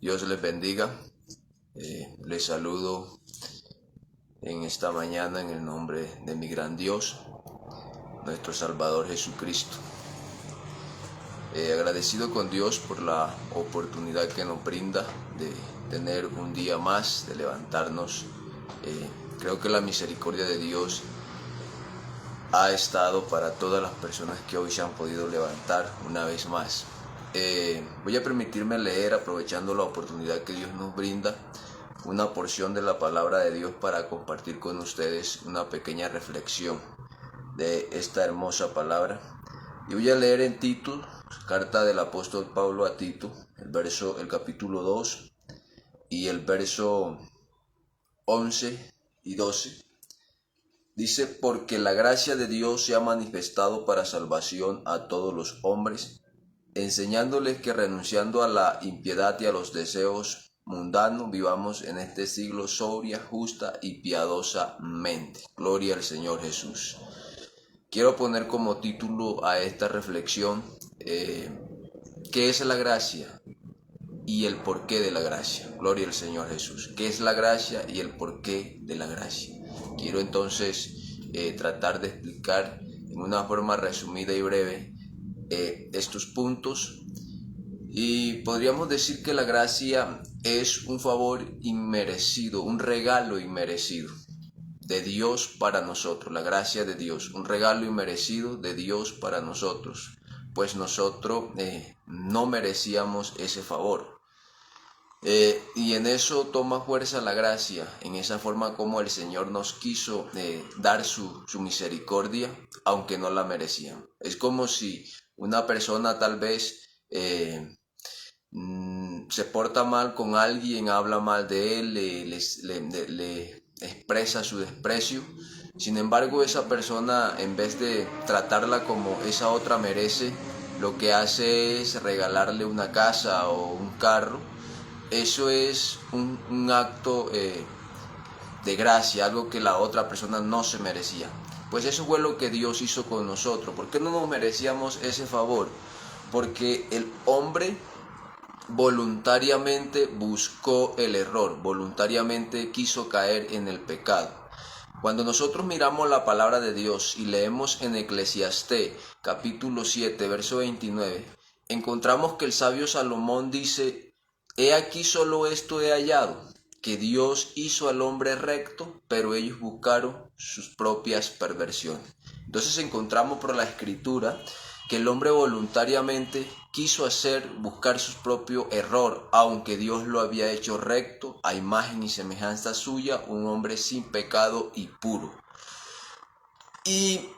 Dios les bendiga. Les saludo en esta mañana en el nombre de mi gran Dios, nuestro Salvador Jesucristo. Agradecido con Dios por la oportunidad que nos brinda de tener un día más, de levantarnos. Creo que la misericordia de Dios ha estado para todas las personas que hoy se han podido levantar una vez más. Voy a permitirme leer, aprovechando la oportunidad que Dios nos brinda, una porción de la palabra de Dios para compartir con ustedes una pequeña reflexión de esta hermosa palabra. Y voy a leer en Tito, carta del apóstol Pablo a Tito, el capítulo 2 y el verso 11 y 12. Dice: porque la gracia de Dios se ha manifestado para salvación a todos los hombres, enseñándoles que renunciando a la impiedad y a los deseos mundanos, vivamos en este siglo sobria, justa y piadosamente. Gloria al Señor Jesús. Quiero poner como título a esta reflexión, ¿qué es la gracia y el porqué de la gracia? Gloria al Señor Jesús. ¿Qué es la gracia y el porqué de la gracia? Quiero entonces tratar de explicar en una forma resumida y breve estos puntos. Y podríamos decir que la gracia es un favor inmerecido, un regalo inmerecido de Dios para nosotros. La gracia de Dios, un regalo inmerecido de Dios para nosotros, pues nosotros no merecíamos ese favor. Y en eso toma fuerza la gracia, en esa forma como el Señor nos quiso dar su misericordia, aunque no la merecían. Es como si una persona tal vez se porta mal con alguien, habla mal de él, le expresa su desprecio. Sin embargo, esa persona, en vez de tratarla como esa otra merece, lo que hace es regalarle una casa o un carro. Eso es un acto de gracia, algo que la otra persona no se merecía. Pues eso fue lo que Dios hizo con nosotros. ¿Por qué no nos merecíamos ese favor? Porque el hombre voluntariamente buscó el error, voluntariamente quiso caer en el pecado. Cuando nosotros miramos la palabra de Dios y leemos en Eclesiastés capítulo 7, verso 29, encontramos que el sabio Salomón dice: he aquí solo esto he hallado, que Dios hizo al hombre recto, pero ellos buscaron sus propias perversiones. Entonces encontramos por la escritura que el hombre voluntariamente quiso buscar su propio error, aunque Dios lo había hecho recto, a imagen y semejanza suya, un hombre sin pecado y puro. Y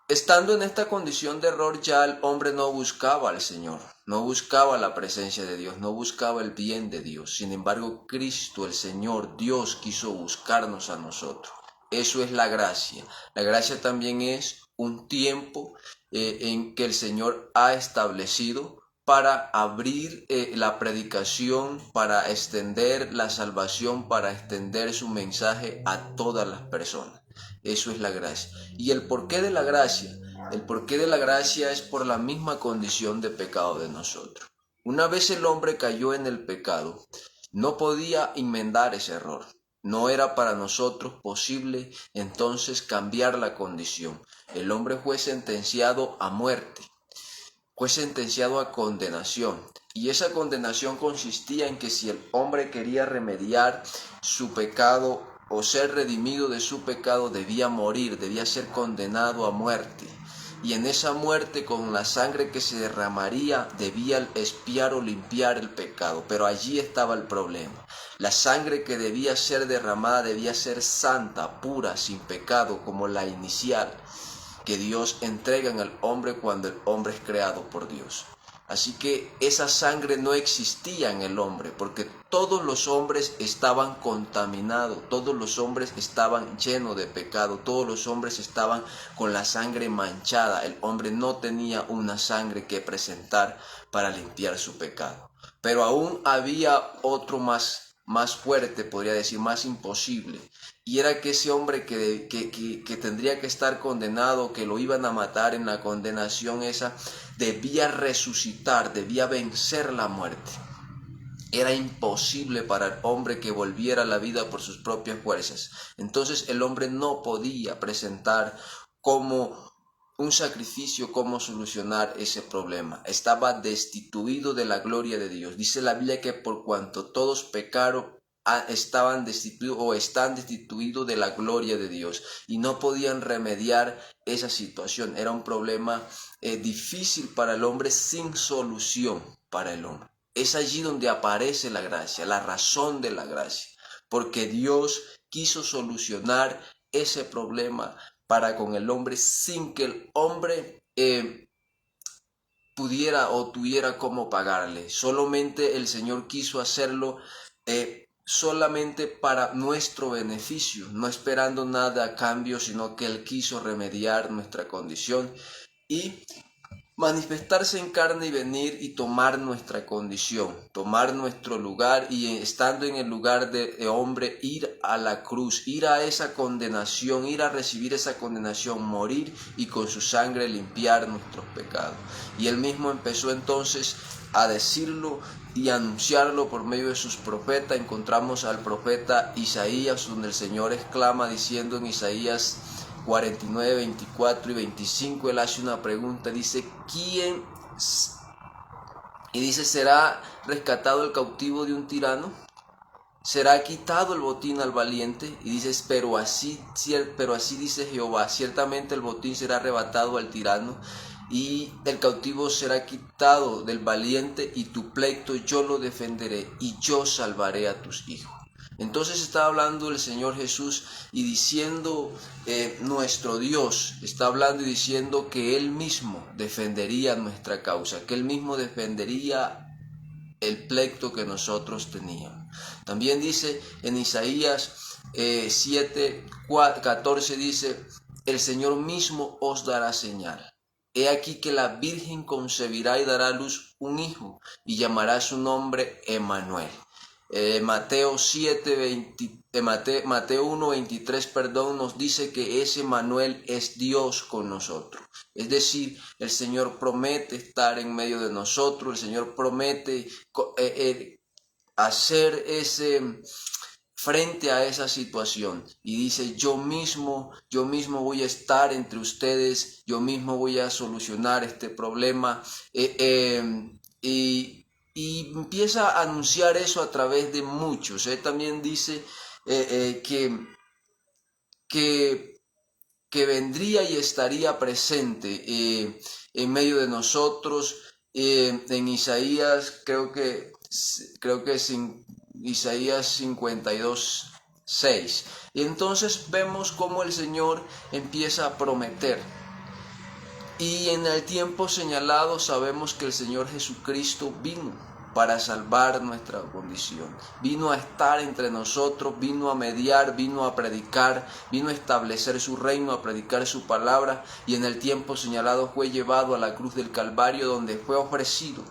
estando en esta condición de error, ya el hombre no buscaba al Señor, no buscaba la presencia de Dios, no buscaba el bien de Dios. Sin embargo, Cristo, el Señor, Dios, quiso buscarnos a nosotros. Eso es la gracia. La gracia también es un tiempo en que el Señor ha establecido para abrir la predicación, para extender la salvación, para extender su mensaje a todas las personas. Eso es la gracia. ¿Y el porqué de la gracia? El porqué de la gracia es por la misma condición de pecado de nosotros. Una vez el hombre cayó en el pecado, no podía enmendar ese error. No era para nosotros posible entonces cambiar la condición. El hombre fue sentenciado a muerte, fue sentenciado a condenación. Y esa condenación consistía en que si el hombre quería remediar su pecado o ser redimido de su pecado, debía morir, debía ser condenado a muerte. Y en esa muerte, con la sangre que se derramaría, debía expiar o limpiar el pecado. Pero allí estaba el problema. La sangre que debía ser derramada debía ser santa, pura, sin pecado, como la inicial que Dios entrega en el hombre cuando el hombre es creado por Dios. Así que esa sangre no existía en el hombre, porque todos los hombres estaban contaminados, todos los hombres estaban llenos de pecado, todos los hombres estaban con la sangre manchada. El hombre no tenía una sangre que presentar para limpiar su pecado. Pero aún había otro más fuerte, podría decir, más imposible. Y era que ese hombre que tendría que estar condenado, que lo iban a matar en la condenación esa, debía resucitar, debía vencer la muerte. Era imposible para el hombre que volviera a la vida por sus propias fuerzas. Entonces el hombre no podía presentar como un sacrificio, cómo solucionar ese problema. Estaba destituido de la gloria de Dios. Dice la Biblia que por cuanto todos pecaron, estaban destituidos o están destituidos de la gloria de Dios y no podían remediar esa situación. Era un problema difícil para el hombre, sin solución para el hombre. Es allí donde aparece la gracia, la razón de la gracia, porque Dios quiso solucionar ese problema para con el hombre sin que el hombre pudiera o tuviera cómo pagarle. Solamente el Señor quiso hacerlo solamente para nuestro beneficio, no esperando nada a cambio, sino que Él quiso remediar nuestra condición y manifestarse en carne y venir y tomar nuestra condición, tomar nuestro lugar y estando en el lugar de hombre, ir a la cruz, ir a esa condenación, ir a recibir esa condenación, morir y con su sangre limpiar nuestros pecados. Y Él mismo empezó entonces a decirlo y anunciarlo por medio de sus profetas. Encontramos al profeta Isaías, donde el Señor exclama diciendo en Isaías 49, 24 y 25, él hace una pregunta, dice, ¿quién? Y dice, ¿será rescatado el cautivo de un tirano? ¿Será quitado el botín al valiente? Y dices, pero así dice Jehová, ciertamente el botín será arrebatado al tirano, y el cautivo será quitado del valiente, y tu pleito yo lo defenderé, y yo salvaré a tus hijos. Entonces está hablando el Señor Jesús y diciendo, nuestro Dios está hablando y diciendo que Él mismo defendería nuestra causa, que Él mismo defendería el pleito que nosotros teníamos. También dice en Isaías 7:14 dice, el Señor mismo os dará señal. He aquí que la Virgen concebirá y dará a luz un hijo y llamará su nombre Emmanuel. Mateo 1:23, nos dice que ese Emmanuel es Dios con nosotros. Es decir, el Señor promete estar en medio de nosotros, el Señor promete hacer ese frente a esa situación y dice, yo mismo voy a estar entre ustedes, yo mismo voy a solucionar este problema y empieza a anunciar eso a través de muchos. También dice que vendría y estaría presente en medio de nosotros. En Isaías, creo que es en Isaías 52:6. Y entonces vemos cómo el Señor empieza a prometer. Y en el tiempo señalado sabemos que el Señor Jesucristo vino para salvar nuestra condición. Vino a estar entre nosotros, vino a mediar, vino a predicar, vino a establecer su reino, a predicar su palabra. Y en el tiempo señalado fue llevado a la cruz del Calvario, donde fue ofrecido.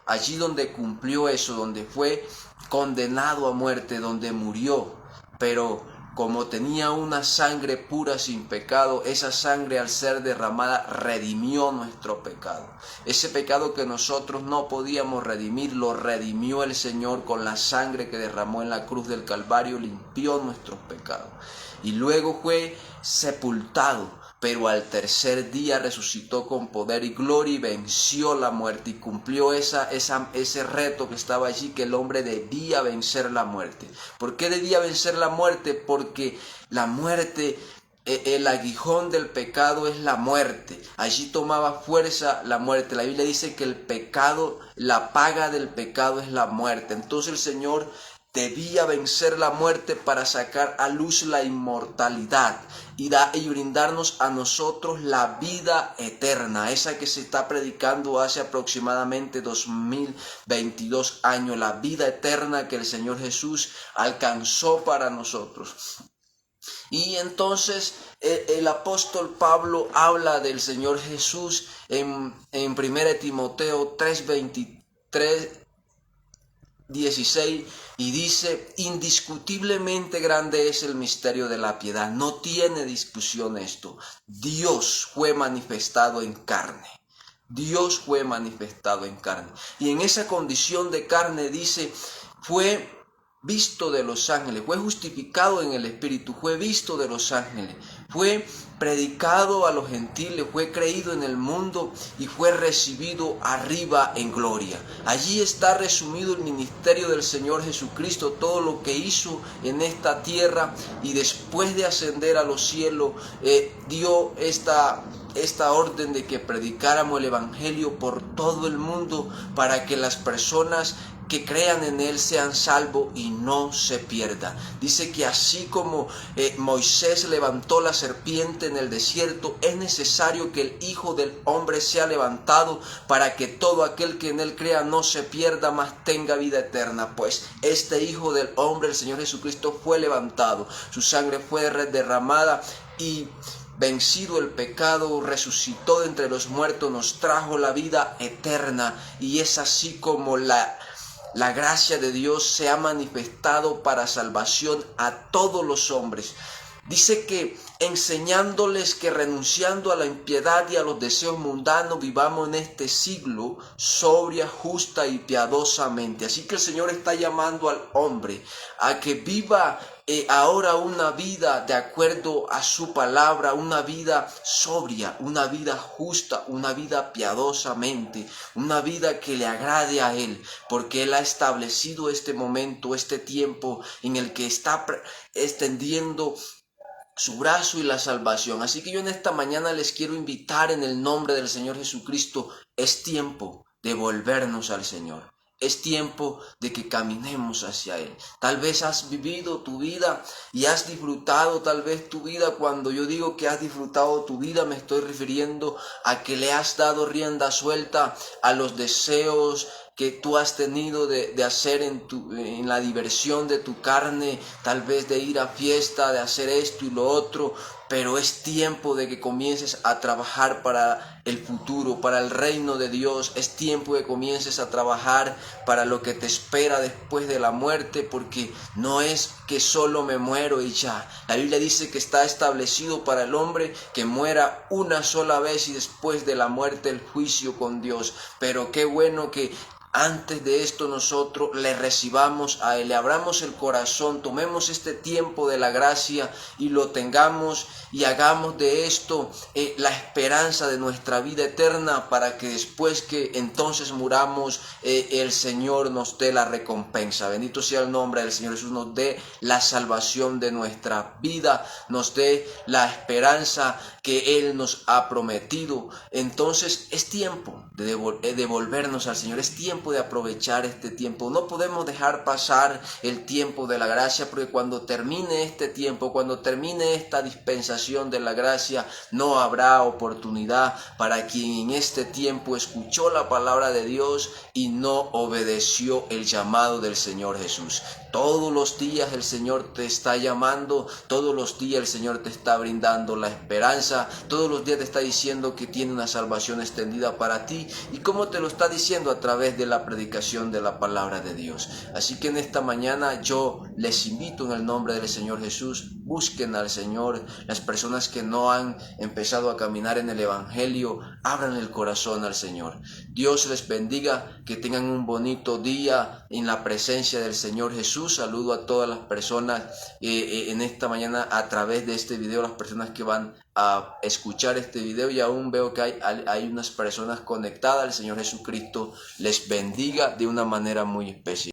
Allí donde cumplió eso, donde fue condenado a muerte, donde murió. Pero como tenía una sangre pura sin pecado, esa sangre al ser derramada redimió nuestro pecado. Ese pecado que nosotros no podíamos redimir, lo redimió el Señor con la sangre que derramó en la cruz del Calvario, limpió nuestros pecados. Y luego fue sepultado, pero al tercer día resucitó con poder y gloria y venció la muerte y cumplió ese reto que estaba allí, que el hombre debía vencer la muerte. ¿Por qué debía vencer la muerte? Porque la muerte, el aguijón del pecado es la muerte. Allí tomaba fuerza la muerte. La Biblia dice que el pecado, la paga del pecado es la muerte. Entonces el Señor debía vencer la muerte para sacar a luz la inmortalidad y brindarnos a nosotros la vida eterna, esa que se está predicando hace aproximadamente 2022 años, la vida eterna que el Señor Jesús alcanzó para nosotros. Y entonces el apóstol Pablo habla del Señor Jesús en 1 Timoteo 3:16 y dice, indiscutiblemente grande es el misterio de la piedad. No tiene discusión esto. Dios fue manifestado en carne. Dios fue manifestado en carne. Y en esa condición de carne dice fue visto de los ángeles, fue justificado en el Espíritu, fue visto de los ángeles, fue predicado a los gentiles, fue creído en el mundo y fue recibido arriba en gloria. Allí está resumido el ministerio del Señor Jesucristo, todo lo que hizo en esta tierra, y después de ascender a los cielos dio esta orden de que predicáramos el Evangelio por todo el mundo para que las personas que crean en Él sean salvos y no se pierdan. Dice que así como Moisés levantó la serpiente en el desierto, es necesario que el Hijo del Hombre sea levantado para que todo aquel que en Él crea no se pierda, mas tenga vida eterna. Pues este Hijo del Hombre, el Señor Jesucristo, fue levantado, su sangre fue derramada y vencido el pecado, resucitó de entre los muertos, nos trajo la vida eterna, y es así como la gracia de Dios se ha manifestado para salvación a todos los hombres. Dice que enseñándoles que renunciando a la impiedad y a los deseos mundanos vivamos en este siglo sobria, justa y piadosamente. Así que el Señor está llamando al hombre a que viva ahora una vida de acuerdo a su palabra, una vida sobria, una vida justa, una vida piadosamente, una vida que le agrade a Él, porque Él ha establecido este momento, este tiempo en el que está extendiendo su brazo y la salvación. Así que yo en esta mañana les quiero invitar en el nombre del Señor Jesucristo. Es tiempo de volvernos al Señor. Es tiempo de que caminemos hacia Él. Tal vez has vivido tu vida y has disfrutado tal vez tu vida. Cuando yo digo que has disfrutado tu vida, me estoy refiriendo a que le has dado rienda suelta a los deseos que tú has tenido de hacer en la diversión de tu carne, tal vez de ir a fiesta, de hacer esto y lo otro. Pero es tiempo de que comiences a trabajar para el futuro, para el reino de Dios. Es tiempo de que comiences a trabajar para lo que te espera después de la muerte, porque no es que solo me muero y ya. La Biblia dice que está establecido para el hombre que muera una sola vez y después de la muerte el juicio con Dios. Pero qué bueno que antes de esto nosotros le recibamos a Él, le abramos el corazón, tomemos este tiempo de la gracia y lo tengamos y hagamos de esto la esperanza de nuestra vida eterna, para que después que entonces muramos el Señor nos dé la recompensa. Bendito sea el nombre del Señor Jesús, nos dé la salvación de nuestra vida, nos dé la esperanza que Él nos ha prometido. Entonces es tiempo de volvernos al Señor, es tiempo de aprovechar este tiempo. No podemos dejar pasar el tiempo de la gracia, porque cuando termine este tiempo, cuando termine esta dispensación de la gracia, no habrá oportunidad para quien en este tiempo escuchó la palabra de Dios y no obedeció el llamado del Señor Jesús. Todos los días el Señor te está llamando, todos los días el Señor te está brindando la esperanza, todos los días te está diciendo que tiene una salvación extendida para ti. ¿Y cómo te lo está diciendo? A través de la predicación de la palabra de Dios. Así que en esta mañana yo les invito en el nombre del Señor Jesús, busquen al Señor. Las personas que no han empezado a caminar en el Evangelio, abran el corazón al Señor. Dios les bendiga, que tengan un bonito día en la presencia del Señor Jesús. Saludo a todas las personas en esta mañana a través de este video, las personas que van a escuchar este video, y aún veo que hay unas personas conectadas. El Señor Jesucristo les bendiga de una manera muy especial.